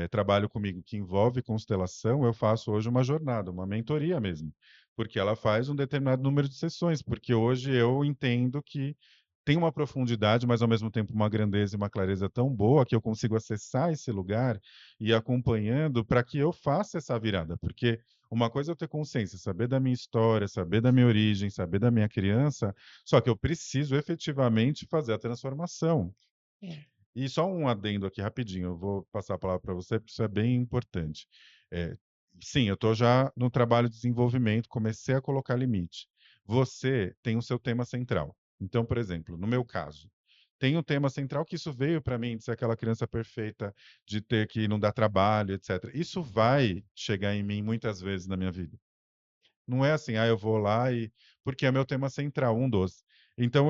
trabalho comigo que envolve constelação, eu faço hoje uma jornada, uma mentoria mesmo, porque ela faz um determinado número de sessões, porque hoje eu entendo que tem uma profundidade, mas ao mesmo tempo uma grandeza e uma clareza tão boa que eu consigo acessar esse lugar e ir acompanhando para que eu faça essa virada, porque uma coisa é eu ter consciência, saber da minha história, saber da minha origem, saber da minha criança, só que eu preciso efetivamente fazer a transformação. é. E só um adendo aqui rapidinho, eu vou passar a palavra para você, porque isso é bem importante. Eh, sim, eu estou já no trabalho de desenvolvimento, comecei a colocar limite. Você tem o seu tema central. Então, por exemplo, no meu caso, tem um tema central que isso veio para mim, de ser aquela criança perfeita, de ter que não dar trabalho, etc. Isso vai chegar em mim muitas vezes na minha vida. Não é assim: "Ah, eu vou lá e" porque é meu tema central, um dos. Então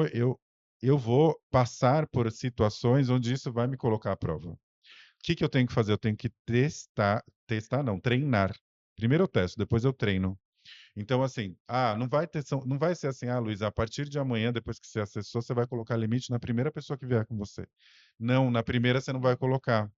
eu vou passar por situações onde isso vai me colocar à prova. O que que eu tenho que fazer? Eu tenho que testar não, treinar. Primeiro eu testo, depois eu treino. Então assim, não vai ser assim: "Ah, Luiz, a partir de amanhã, depois que você acessou, você vai colocar limite na primeira pessoa que vier com você". Não, na primeira você não vai colocar.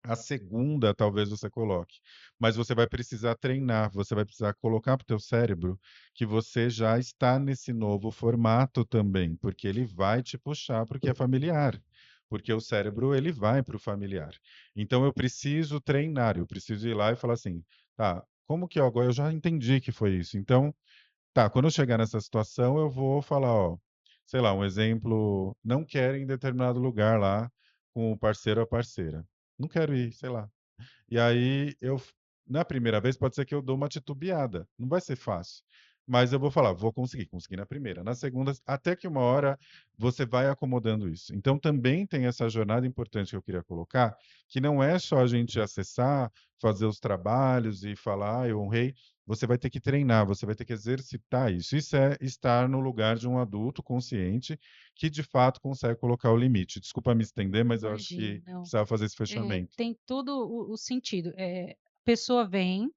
A segunda, talvez você coloque, mas você vai precisar treinar, você vai precisar colocar para o teu cérebro que você já está nesse novo formato também, porque ele vai te puxar para o que é familiar, porque o cérebro ele vai para o familiar. Então eu preciso treinar, eu preciso ir lá e falar assim, tá, como que agora eu já entendi que foi isso. Então, tá, quando eu chegar nessa situação, eu vou falar, ó, sei lá, um exemplo, não quero ir em determinado lugar lá com o parceiro ou a parceira. Não quero ir, sei lá. E aí na primeira vez pode ser que eu dou uma titubeada, não vai ser fácil, mas eu vou falar: "Vou conseguir", consegui na primeira, na segunda até que uma hora você vai acomodando isso. Então também tem essa jornada importante que eu queria colocar, que não é só a gente acessar, fazer os trabalhos e falar: "Ah, eu honrei", você vai ter que treinar, você vai ter que exercitar isso. Isso é estar no lugar de um adulto consciente, que de fato consegue colocar o limite. Desculpa me estender, mas eu acho Imagina, que não. precisava fazer esse fechamento. Tem todo o sentido. A pessoa vem,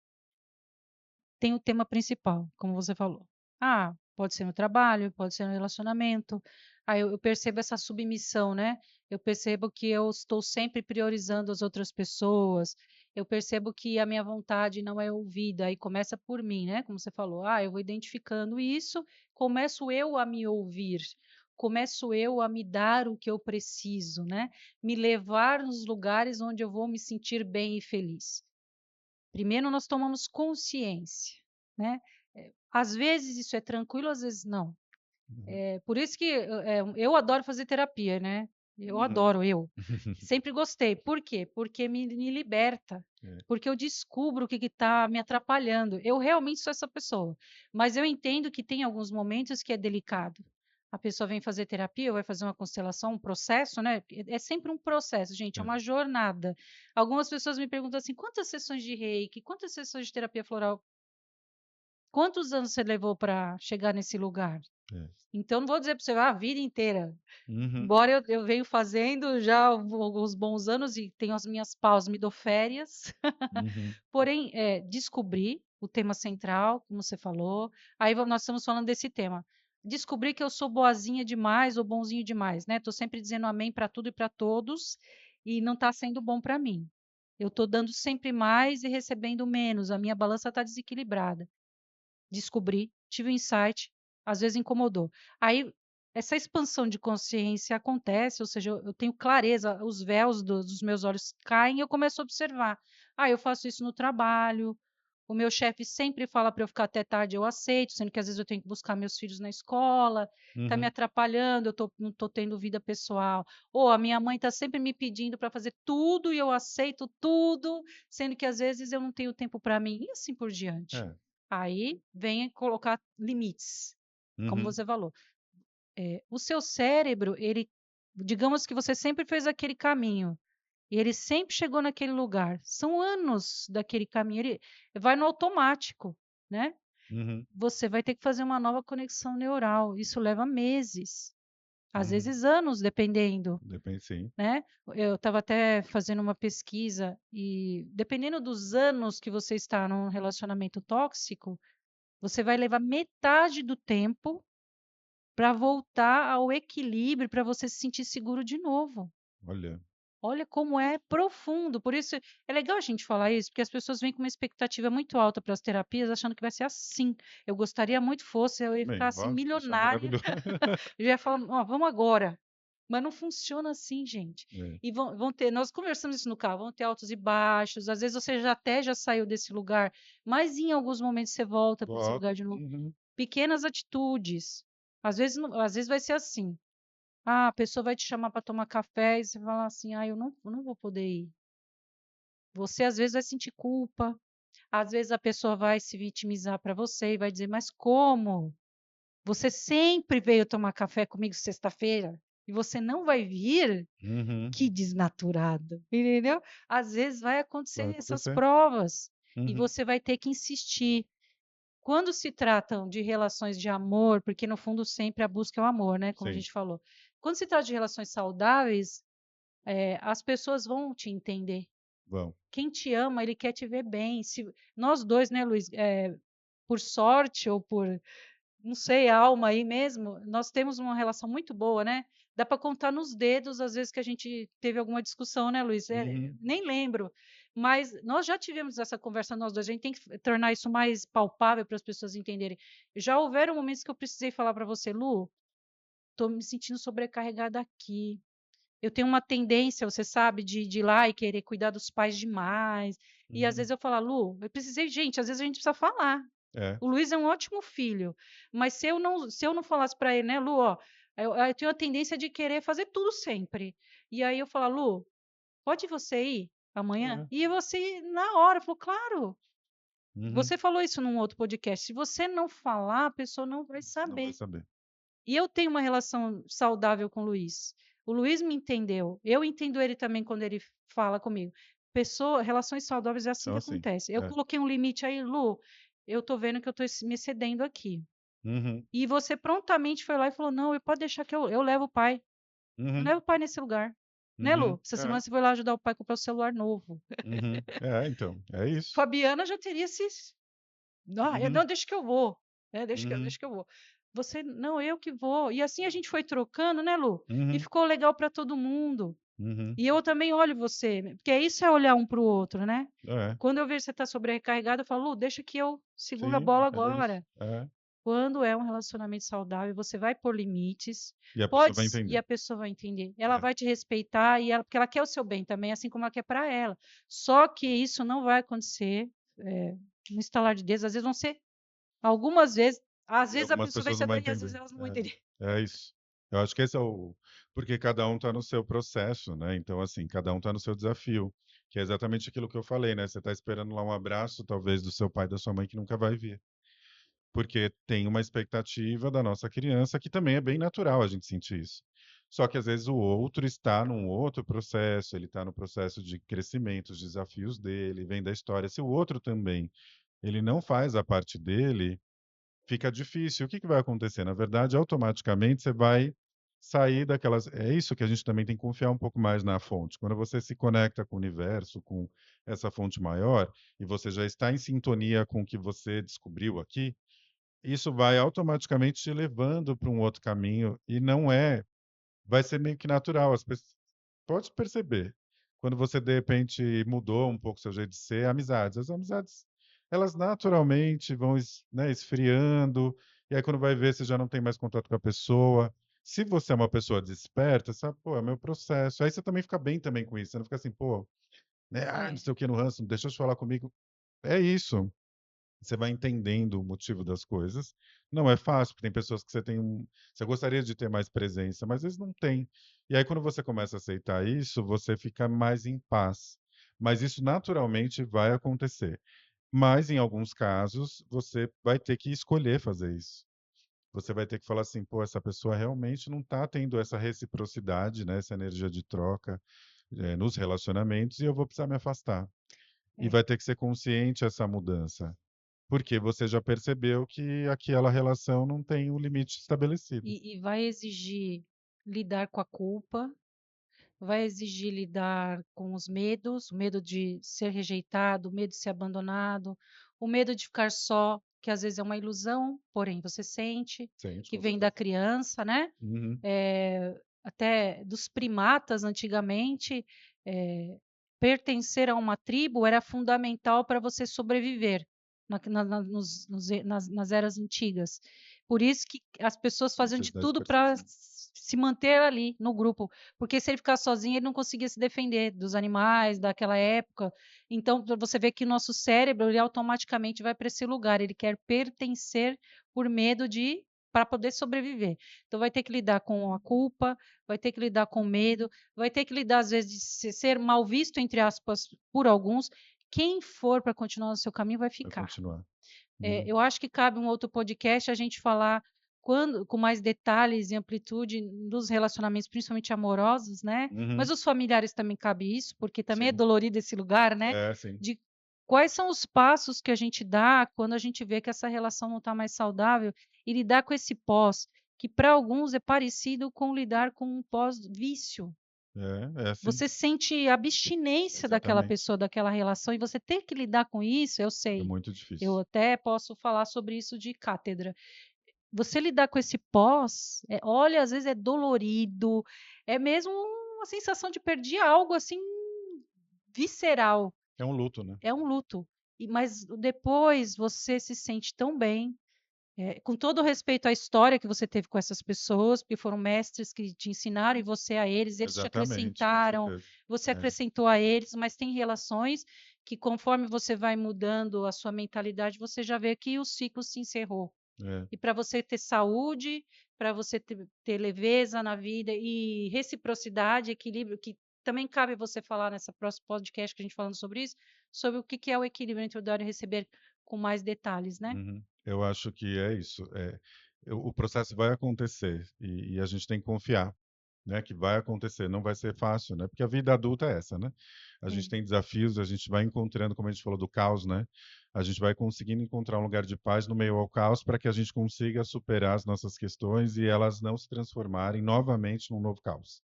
tem o tema principal, como você falou. Ah, pode ser no trabalho, pode ser no relacionamento. Aí eu percebo essa submissão, né? Eu percebo que eu estou sempre priorizando as outras pessoas. Eu percebo que a minha vontade não é ouvida. Aí começa por mim, né? Como você falou, eu vou identificando isso, começo eu a me ouvir, começo eu a me dar o que eu preciso, né? Me levar nos lugares onde eu vou me sentir bem e feliz. Primeiro nós tomamos consciência, né? Às vezes isso é tranquilo, às vezes não. Uhum. Por isso que eu adoro fazer terapia, né? Eu Uhum. adoro, eu. Sempre gostei. Por quê? Porque me liberta. É. Porque eu descubro o que está me atrapalhando. Eu realmente sou essa pessoa. Mas eu entendo que tem alguns momentos que é delicado. A pessoa vem fazer terapia, ou vai fazer uma constelação, um processo, né? É sempre um processo, gente, é É. uma jornada. Algumas pessoas me perguntam assim: quantas sessões de reiki, quantas sessões de terapia floral, quantos anos você levou para chegar nesse lugar? É. Então, não vou dizer para você, a vida inteira. Uhum. Embora eu venho fazendo já há alguns bons anos e tenho as minhas pausas, me dou férias. Uhum. Porém, descobri o tema central, como você falou. Aí nós estamos falando desse tema. Descobri que eu sou boazinha demais ou bonzinho demais, né? Estou sempre dizendo amém para tudo e para todos e não está sendo bom para mim. Eu estou dando sempre mais e recebendo menos. A minha balança está desequilibrada. Descobri, tive um insight, às vezes incomodou. Aí, essa expansão de consciência acontece, ou seja, eu tenho clareza, os véus dos meus olhos caem e eu começo a observar. Eu faço isso no trabalho, o meu chefe sempre fala para eu ficar até tarde, eu aceito, sendo que às vezes eu tenho que buscar meus filhos na escola, está me Uhum. atrapalhando, não estou tendo vida pessoal. Ou a minha mãe está sempre me pedindo para fazer tudo e eu aceito tudo, sendo que às vezes eu não tenho tempo para mim, e assim por diante. É. Aí vem colocar limites, como Uhum. você falou. O seu cérebro, ele, digamos que você sempre fez aquele caminho, e ele sempre chegou naquele lugar. São anos daquele caminho, ele vai no automático, né? Uhum. Você vai ter que fazer uma nova conexão neural. Isso leva meses, às Uhum. vezes anos, dependendo, Depende, sim. né? Eu estava até fazendo uma pesquisa e dependendo dos anos que você está num relacionamento tóxico, você vai levar metade do tempo para voltar ao equilíbrio, para você se sentir seguro de novo. Olha. Olha como é profundo. Por isso é legal a gente falar isso, porque as pessoas vêm com uma expectativa muito alta para as terapias, achando que vai ser assim. Eu gostaria muito fosse, eu ia ficar Bem, assim ó, isso é milionária, maravilhoso. eu ia falar, ó, vamos agora. Mas não funciona assim, gente. É. E vão ter, nós conversamos isso no carro, vão ter altos e baixos. Às vezes você já saiu desse lugar, mas em alguns momentos você volta para esse Volta. lugar de novo. Uhum. Pequenas atitudes. Às vezes, às vezes vai ser assim. A pessoa vai te chamar para tomar café e você vai falar assim: eu não vou poder ir. Você às vezes vai sentir culpa, às vezes a pessoa vai se vitimizar para você e vai dizer: mas como? Você sempre veio tomar café comigo sexta-feira e você não vai vir? Uhum. Que desnaturado, entendeu? Às vezes vai Vai acontecer essas acontecer. provas e Uhum. você vai ter que insistir. Quando se tratam de relações de amor, porque no fundo sempre a busca é o amor, né, como a Sim. gente falou. Quando se trata de relações saudáveis, as pessoas vão te entender. Vão. Quem te ama, ele quer te ver bem. Se nós dois, né, Luiz, por sorte ou por, não sei, alma aí mesmo, nós temos uma relação muito boa, né? Dá para contar nos dedos às vezes que a gente teve alguma discussão, né, Luiz? Uhum. Nem lembro. Mas nós já tivemos essa conversa nós dois. A gente tem que tornar isso mais palpável para as pessoas entenderem. Já houveram momentos que eu precisei falar para você, Lu, estou me sentindo sobrecarregada aqui. Eu tenho uma tendência, você sabe, de ir lá e querer cuidar dos pais demais. E às Uhum. vezes eu falo, Lu, eu precisei, gente, às vezes a gente precisa falar. É. O Luiz é um ótimo filho, mas se eu não falasse para ele, né, Lu, ó, eu tenho a tendência de querer fazer tudo sempre. E aí eu falo, Lu, pode você ir amanhã? É. E você, na hora, falou, claro. Uhum. Você falou isso num outro podcast. Se você não falar, a pessoa não vai Não vai saber. saber. E eu tenho uma relação saudável com o Luiz. O Luiz me entendeu. Eu entendo ele também quando ele fala comigo. Relações saudáveis é assim Então, que assim. acontece. Eu É. coloquei um limite aí, Lu. Eu tô vendo que eu tô me excedendo aqui. Uhum. E você prontamente foi lá e falou: não, pode deixar que eu levo o pai. Eu Uhum. levo o pai nesse lugar. Né, Uhum. Lu? Essa semana É. você foi lá ajudar o pai a comprar o celular novo. Uhum. É, então. É isso. Fabiana já teria se. Uhum. Não, deixa que eu vou. Uhum. Deixa que eu vou. Você, não, eu que vou. E assim a gente foi trocando, né, Lu? E Uhum, ficou legal para todo mundo. uhum. E eu também olho você, porque isso é olhar um para o outro, né? É, Quando eu vejo que você está sobrecarregado, eu falo, Lu, deixa que eu seguro a sim, bola é isso. agora. É. Quando é um relacionamento saudável, você vai pôr limites, E a pessoa pode, vai e entender. a pessoa vai entender. Ela É. vai te respeitar e ela, porque ela quer o seu bem também, assim como ela quer para ela. Só que isso não vai acontecer no estalar de dedos. Às vezes vão ser algumas vezes. Às E vezes a algumas pessoa vai pessoas não vão ceder e às vezes entender. elas não vão entender. É isso. Eu acho que esse é o porque cada um está no seu processo, né, então, assim, cada um está no seu desafio, que é exatamente aquilo que eu falei, né, você está esperando lá um abraço, talvez, do seu pai, da sua mãe, que nunca vai vir. Porque tem uma expectativa da nossa criança que também é bem natural a gente sentir isso. Só que às vezes o outro está num outro processo, ele está no processo de crescimento, os desafios dele, vem da história. Se o outro também, ele não faz a parte dele, fica difícil. O que que vai acontecer? Na verdade, automaticamente você vai sair daquelas. É isso que a gente também tem que confiar um pouco mais na fonte. Quando você se conecta com o universo, com essa fonte maior, e você já está em sintonia com o que você descobriu aqui, isso vai automaticamente te levando para um outro caminho e não é vai ser meio que natural, as pessoas pode perceber, quando você de repente mudou um pouco seu jeito de ser, amizades, as amizades, elas naturalmente vão né, esfriando, e aí quando vai ver você já não tem mais contato com a pessoa. Se você é uma pessoa desperta, sabe, pô, é meu processo. Aí você também fica bem também com isso, você não fica assim, pô, né, não É, sei o que no ranço, não deixa eu falar comigo. É isso. Você vai entendendo o motivo das coisas. Não é fácil, porque tem pessoas que você gostaria de ter mais presença, mas às vezes não tem. E aí quando você começa a aceitar isso, você fica mais em paz. Mas isso naturalmente vai acontecer. Mas em alguns casos, você vai ter que escolher fazer isso. Você vai ter que falar assim: "Pô, essa pessoa realmente não está tendo essa reciprocidade, né, essa energia de troca, nos relacionamentos e eu vou precisar me afastar". E é. vai ter que ser consciente essa mudança. Porque você já percebeu que aquela relação não tem um limite estabelecido. E vai exigir lidar com a culpa, vai exigir lidar com os medos, o medo de ser rejeitado, o medo de ser abandonado, o medo de ficar só, que às vezes é uma ilusão, porém você sente, Sente, que com vem da certeza. criança, né? Uhum. Até dos primatas antigamente, pertencer a uma tribo era fundamental para você sobreviver nas eras antigas. Por isso que as pessoas faziam de Necessidade de tudo para pertencer. se manter ali no grupo, porque se ele ficar sozinho, ele não conseguia se defender dos animais daquela época. Então, você vê que o nosso cérebro, ele automaticamente vai para esse lugar, ele quer pertencer por medo de para poder sobreviver. Então, vai ter que lidar com a culpa, vai ter que lidar com medo, vai ter que lidar, às vezes, de ser mal visto, entre aspas, por alguns. Quem for para continuar no seu caminho vai Vai ficar. continuar. Uhum. Eu acho que cabe um outro podcast a gente falar quando, com mais detalhes e amplitude dos relacionamentos, principalmente amorosos, né? Mas Uhum. os familiares também cabe isso, porque também é Sim. dolorido esse lugar, né? É, sim. De quais são os passos que a gente dá quando a gente vê que essa relação não está mais saudável e lidar com esse pós, que para alguns é parecido com lidar com um pós-vício. É assim. Você sente abstinência daquela Exatamente. pessoa, daquela relação, e você ter que lidar com isso, eu É sei. muito Eu difícil. até posso falar sobre isso de cátedra. Você lidar com esse pós, olha, às vezes é dolorido, é mesmo uma sensação de perder algo assim visceral, É um luto, né. é um luto. Mas depois você se sente tão bem, com todo o respeito à história que você teve com essas pessoas, porque foram mestres que te ensinaram e você a eles te Exatamente, com acrescentaram, certeza. você É, acrescentou a eles, mas tem relações que conforme você vai mudando a sua mentalidade, você já vê que o ciclo se encerrou. é. E para você ter saúde, para você ter leveza na vida e reciprocidade, equilíbrio, que também cabe você falar nessa próxima podcast que a gente falando sobre isso, sobre o que que é o equilíbrio entre o dar e receber com mais detalhes, né? Uhum. Eu acho que é isso. O processo vai acontecer e a gente tem que confiar, né, que vai acontecer. Não vai ser fácil, né, porque a vida adulta é essa, né. A gente Sim. tem desafios, a gente vai encontrando, como a gente falou do caos, né, a gente vai conseguindo encontrar um lugar de paz no meio ao caos para que a gente consiga superar as nossas questões e elas não se transformarem novamente num novo caos.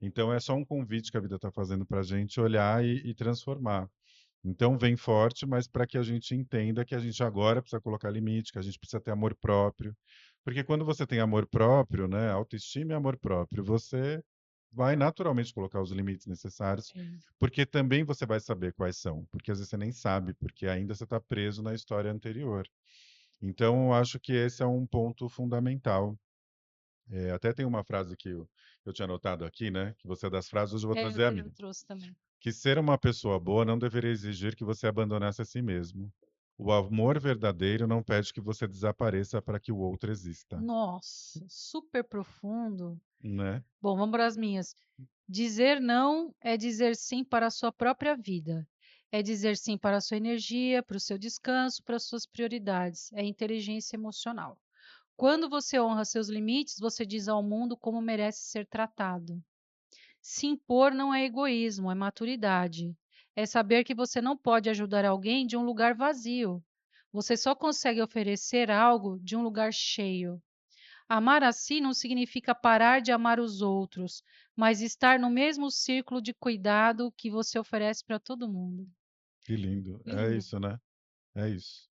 Então é só um convite que a vida está fazendo para a gente olhar e transformar. Então vem forte, mas para que a gente entenda que a gente agora precisa colocar limite, que a gente precisa ter amor próprio, Porque quando você tem amor próprio, né, autoestima e amor próprio, você vai naturalmente colocar os limites necessários, É. porque também você vai saber quais são, porque às vezes você nem sabe, porque ainda você está preso na história anterior. Então, eu acho que esse é um ponto fundamental. Até tem uma frase que eu tinha anotado aqui, né, que você é das frases, hoje eu vou É, trazer a eu minha. trouxe também. Que ser uma pessoa boa não deveria exigir que você abandonasse a si mesmo. O amor verdadeiro não pede que você desapareça para que o outro exista, Nossa, super profundo. né? Bom, vamos para as minhas. Dizer não é dizer sim para a sua própria vida. É dizer sim para a sua energia, para o seu descanso, para as suas prioridades. É inteligência emocional. Quando você honra seus limites, você diz ao mundo como merece ser tratado. Se impor não é egoísmo, é maturidade. É saber que você não pode ajudar alguém de um lugar vazio. Você só consegue oferecer algo de um lugar cheio. Amar a si não significa parar de amar os outros, mas estar no mesmo círculo de cuidado que você oferece para todo mundo. Que lindo. É Lindo, isso, né? É isso.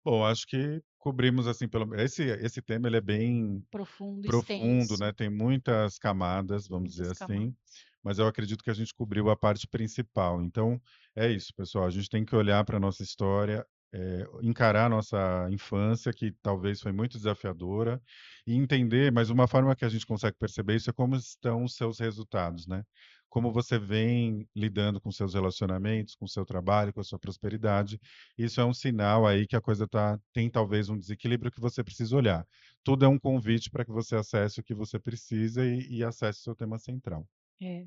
Bom, acho que cobrimos assim pelo esse tema ele é bem profundo, profundo, extenso, né, tem muitas camadas, vamos dizer muitas assim, camadas. mas eu acredito que a gente cobriu a parte principal. Então, é isso, pessoal, a gente tem que olhar para a nossa história, encarar a nossa infância, que talvez foi muito desafiadora, e entender, mas uma forma que a gente consegue perceber isso é como estão os seus resultados, né? Como você vem lidando com seus relacionamentos, com o seu trabalho, com a sua prosperidade. Isso é um sinal aí que a coisa tem talvez um desequilíbrio que você precisa olhar. Tudo é um convite para que você acesse o que você precisa e acesse o seu tema central. É.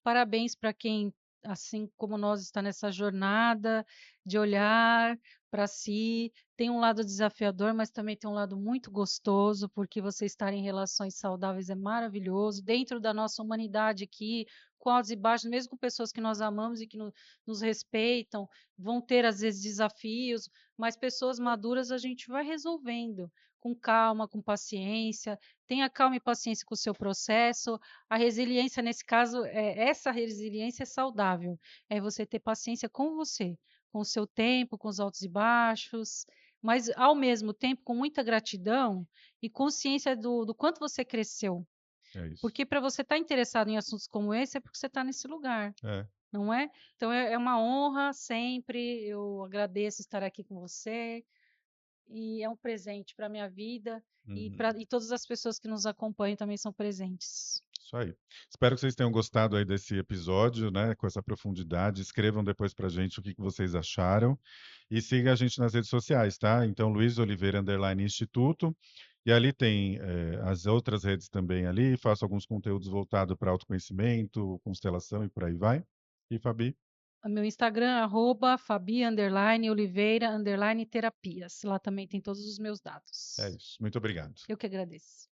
Parabéns para quem, assim como nós, está nessa jornada de olhar para si. Tem um lado desafiador, mas também tem um lado muito gostoso, porque você estar em relações saudáveis é maravilhoso. Dentro da nossa humanidade aqui, com altos e baixos, mesmo com pessoas que nós amamos e que nos respeitam, vão ter às vezes desafios, mas pessoas maduras a gente vai resolvendo com calma, com paciência. Tenha calma e paciência com o seu processo. A resiliência nesse caso, essa resiliência é saudável, é você ter paciência com você, com o seu tempo, com os altos e baixos, mas ao mesmo tempo com muita gratidão e consciência do quanto você cresceu, É isso. porque para você estar interessado em assuntos como esse é porque você está nesse lugar, É. não é? Então é uma honra sempre, eu agradeço estar aqui com você, e é um presente para a minha vida Uhum. e todas as pessoas que nos acompanham também são presentes. Isso aí. Espero que vocês tenham gostado aí desse episódio, né, com essa profundidade. Escrevam depois pra gente o que que vocês acharam e siga a gente nas redes sociais, tá? Então, Luiz Oliveira underline Instituto. E ali tem as outras redes também ali. Faço alguns conteúdos voltados para autoconhecimento, constelação e por aí vai. E Fabi, O meu Instagram, @fabi_oliveira_terapias. Lá também tem todos os meus é dados. isso. Muito obrigado. Eu que agradeço.